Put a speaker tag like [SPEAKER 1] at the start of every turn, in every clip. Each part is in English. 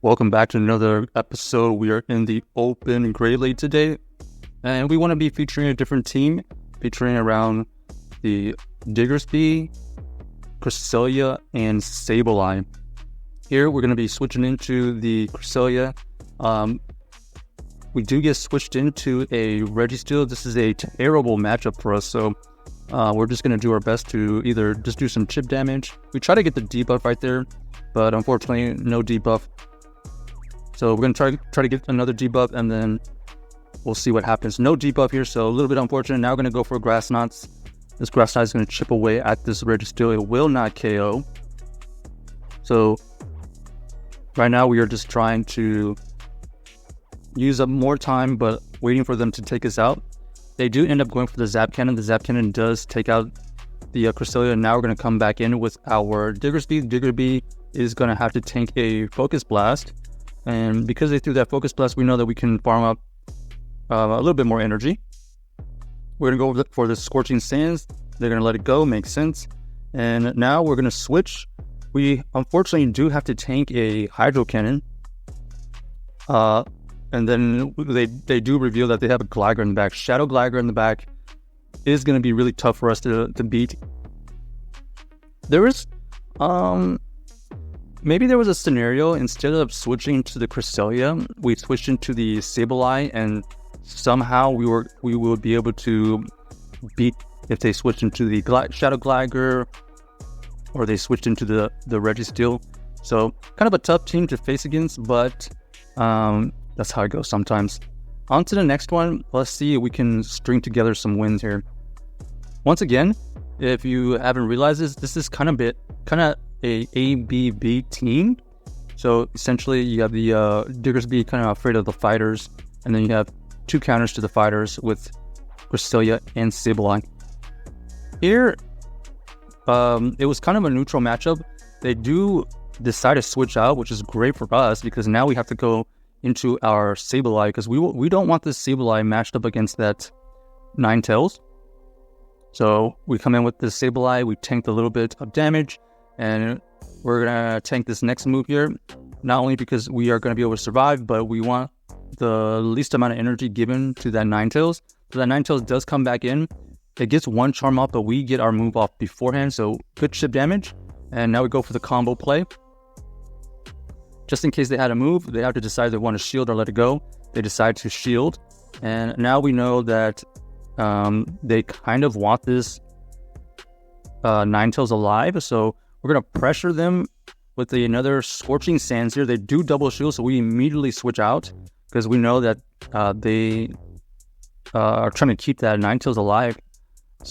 [SPEAKER 1] Welcome back to another episode. We are in the open Great League today, and we want to be featuring a different team, featuring around the Diggersby, Cresselia, and Sableye. Here, we're going to be switching into the Cresselia. We do get switched into a Registeel. This is a terrible matchup for us, so we're just going to do our best to either just do some chip damage. We try to get the debuff right there, but unfortunately, no debuff. So we're going to try to get another debuff, and then we'll see what happens. No debuff here, so a little bit unfortunate. Now we're going to go for Grass Knots. This Grass Knot is going to chip away at this Registeel. It will not KO. So right now we are just trying to use up more time, but waiting for them to take us out. They do end up going for the Zap Cannon. The Zap Cannon does take out the Cresselia. Now we're going to come back in with our Diggersby. Diggersby is going to have to tank a Focus Blast. And because they threw that Focus Blast, we know that we can farm up a little bit more energy. We're going to go for the Scorching Sands. They're going to let it go. Makes sense. And now we're going to switch. We unfortunately do have to tank a Hydro Cannon. And then they do reveal that they have a Gligar in the back. Shadow Gligar in the back is going to be really tough for us to beat. There is... Maybe there was a scenario, instead of switching to the Cresselia, we switched into the Sableye, and somehow we would be able to beat if they switched into the Shadow Gligar, or they switched into the Registeel. So kind of a tough team to face against, but that's how it goes sometimes. On to the next one. Let's see if we can string together some wins here. Once again, if you haven't realized this is kind of a ABB team. So essentially you have the Diggersby kind of afraid of the fighters, and then you have two counters to the fighters with Cresselia and Sableye. Here, it was kind of a neutral matchup. They do decide to switch out, which is great for us because now we have to go into our Sableye because we don't want this Sableye matched up against that Ninetales. So we come in with the Sableye, we tanked a little bit of damage, and we're going to tank this next move here, not only because we are going to be able to survive, but we want the least amount of energy given to that Ninetales. So that Ninetales does come back in. It gets one charm off, but we get our move off beforehand, so good chip damage. And now we go for the combo play. Just in case they had a move, they have to decide if they want to shield or let it go. They decide to shield. And now we know that they kind of want this Ninetales alive, so we're going to pressure them with another Scorching Sands here. They do double shield, so we immediately switch out because we know that they are trying to keep that Ninetales alive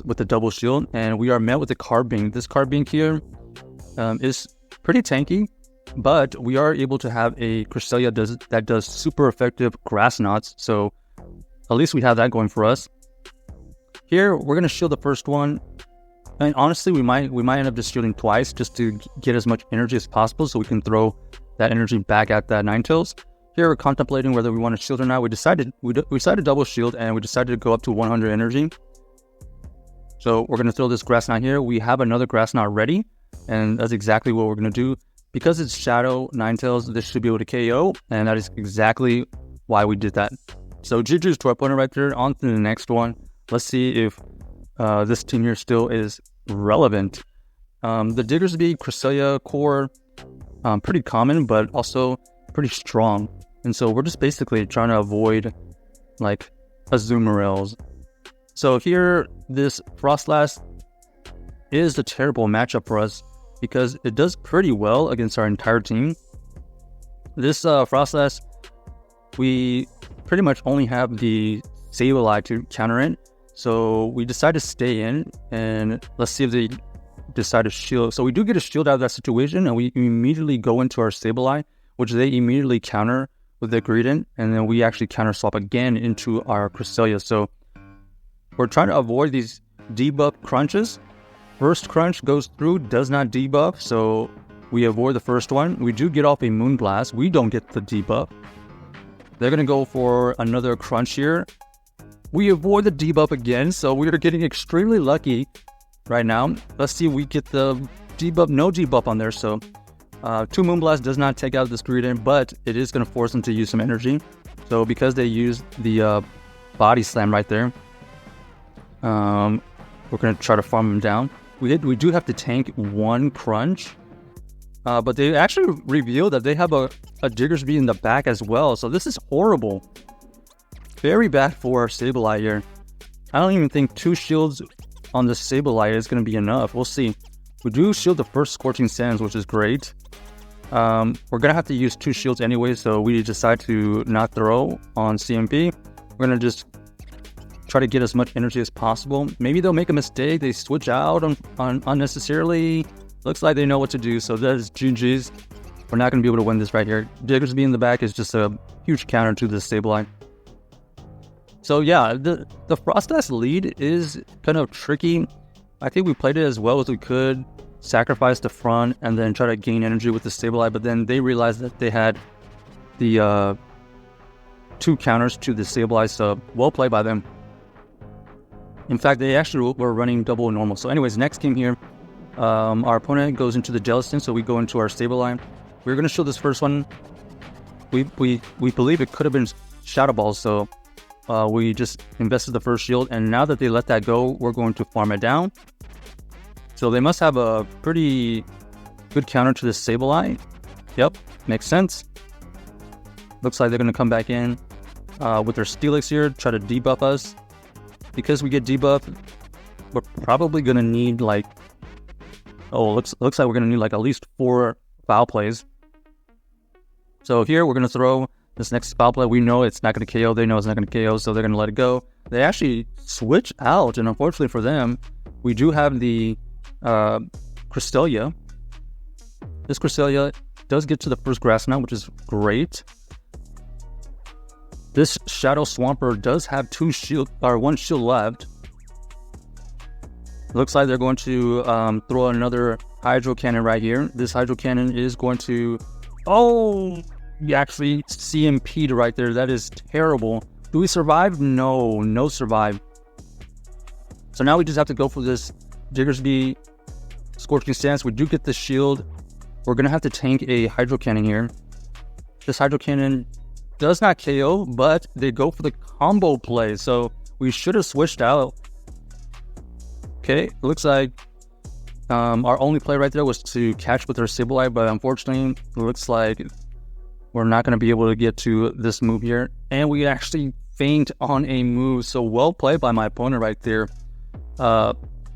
[SPEAKER 1] with the double shield. And we are met with the Carbink. This Carbink here is pretty tanky, but we are able to have a Cresselia that does super effective Grass Knots. So at least we have that going for us. Here, we're going to shield the first one. And honestly, we might end up just shielding twice just to get as much energy as possible so we can throw that energy back at that Ninetales. Here we're contemplating whether we want to shield or not. We decided double shield, and we decided to go up to 100 energy. So we're going to throw this Grass Knot here. We have another Grass Knot ready, and that's exactly what we're going to do. Because it's Shadow Ninetales, this should be able to KO, and that is exactly why we did that. So GG's to our opponent right there. On to the next one. Let's see if this team here still is relevant. The Diggersby Cresselia core, pretty common, but also pretty strong. And so we're just basically trying to avoid like Azumarill. So here, this Frostlass is a terrible matchup for us because it does pretty well against our entire team. This Frostlass, we pretty much only have the Sableye to counter it. So we decide to stay in, and let's see if they decide to shield. So we do get a shield out of that situation, and we immediately go into our Sableye, which they immediately counter with the Greedent, and then we actually counter swap again into our Cresselia. So we're trying to avoid these debuff crunches. First crunch goes through, does not debuff, so we avoid the first one. We do get off a Moonblast. We don't get the debuff. They're going to go for another crunch here. We avoid the debuff again, so we are getting extremely lucky right now. Let's see if we get the debuff. No debuff on there, so 2 Moonblast does not take out this Greedent, but it is going to force them to use some energy. So because they used the Body Slam right there, we're going to try to farm them down. We do have to tank 1 Crunch, but they actually revealed that they have a Diggersby in the back as well. So this is horrible. Very bad for Sableye here. I don't even think 2 shields on the Sableye is going to be enough. We'll see. We do shield the first Scorching Sands, which is great. We're going to have to use 2 shields anyway, so we decide to not throw on CMP. We're going to just try to get as much energy as possible. Maybe they'll make a mistake. They switch out on unnecessarily. Looks like they know what to do, so that is GG's. We're not going to be able to win this right here. Diggersby in the back is just a huge counter to the Sableye. So yeah, the Frost-Dust lead is kind of tricky. I think we played it as well as we could, sacrifice the front, and then try to gain energy with the Sableye, but then they realized that they had the 2 counters to the Sableye, so well played by them. In fact, they actually were running double normal. So anyways, next game here, our opponent goes into the Gelatin, so we go into our Sableye. We're going to show this first one. We believe it could have been Shadow Balls, so we just invested the first shield, and now that they let that go, we're going to farm it down. So they must have a pretty good counter to this Sableye. Yep, makes sense. Looks like they're going to come back in with their Steelix here, try to debuff us. Because we get debuffed, we're probably going to need like... Oh, looks like we're going to need like at least 4 foul plays. So here we're going to throw this next foul play. We know it's not going to KO. They know it's not going to KO, so they're going to let it go. They actually switch out, and unfortunately for them, we do have the Cresselia. This Cresselia does get to the first Grass Knot, which is great. This Shadow Swampert does have 1 shield left. Looks like they're going to throw another Hydro Cannon right here. This Hydro Cannon is going to... Oh! You actually CMP'd right there. That is terrible. Do we survive? No survive. So now we just have to go for this Diggersby Scorching Stance. We do get the shield. We're going to have to tank a Hydro Cannon here. This Hydro Cannon does not KO, but they go for the combo play. So we should have switched out. Okay, looks like our only play right there was to catch with our Sableye, but unfortunately, it looks like we're not going to be able to get to this move here. And we actually feint on a move. So well played by my opponent right there.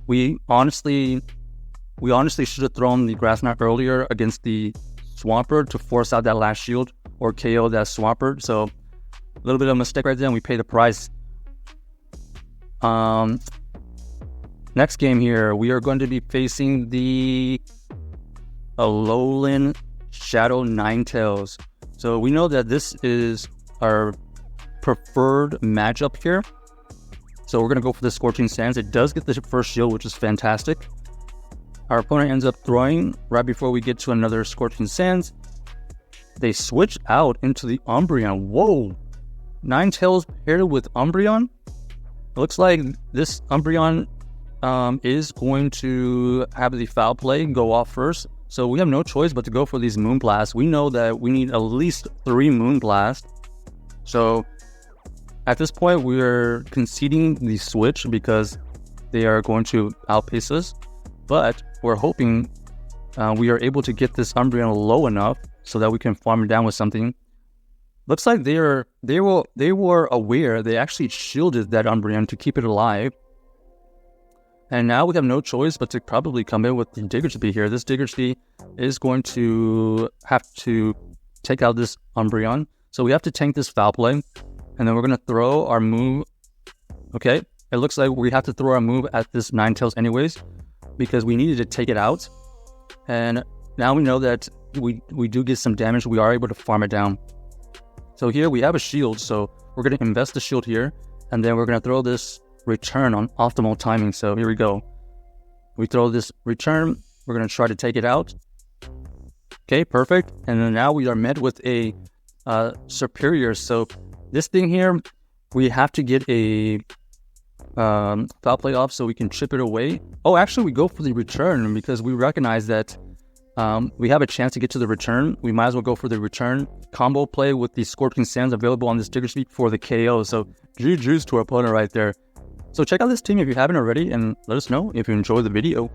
[SPEAKER 1] We honestly should have thrown the Grass Knot earlier against the Swampert to force out that last shield or KO that Swampert. So a little bit of a mistake right there, and we pay the price. Next game here, we are going to be facing the Alolan Shadow Ninetales. So we know that this is our preferred matchup here. So we're going to go for the Scorching Sands. It does get the first shield, which is fantastic. Our opponent ends up throwing right before we get to another Scorching Sands. They switch out into the Umbreon. Whoa! Ninetales paired with Umbreon. It looks like this Umbreon is going to have the foul play go off first. So we have no choice but to go for these Moonblasts. We know that we need at least 3 Moonblasts. So at this point, we're conceding the switch because they are going to outpace us. But we're hoping we are able to get this Umbreon low enough so that we can farm it down with something. Looks like they were aware. They actually shielded that Umbreon to keep it alive. And now we have no choice but to probably come in with the Diggersby here. This Diggersby is going to have to take out this Umbreon. So we have to tank this foul play. And then we're going to throw our move. Okay, it looks like we have to throw our move at this Ninetales anyways, because we needed to take it out. And now we know that we do get some damage. We are able to farm it down. So here we have a shield. So we're going to invest the shield here. And then we're going to throw this return on optimal timing. So here we go. We throw this return. We're going to try to take it out. Okay, perfect. And then now we are met with a superior. So this thing here, we have to get a foul play off so we can chip it away. Oh, actually we go for the return because we recognize that we have a chance to get to the return. We might as well go for the return combo play with the Scorching Sands available on this Diggersby for the KO. So GG's to our opponent right there. So check out this team if you haven't already, and let us know if you enjoyed the video.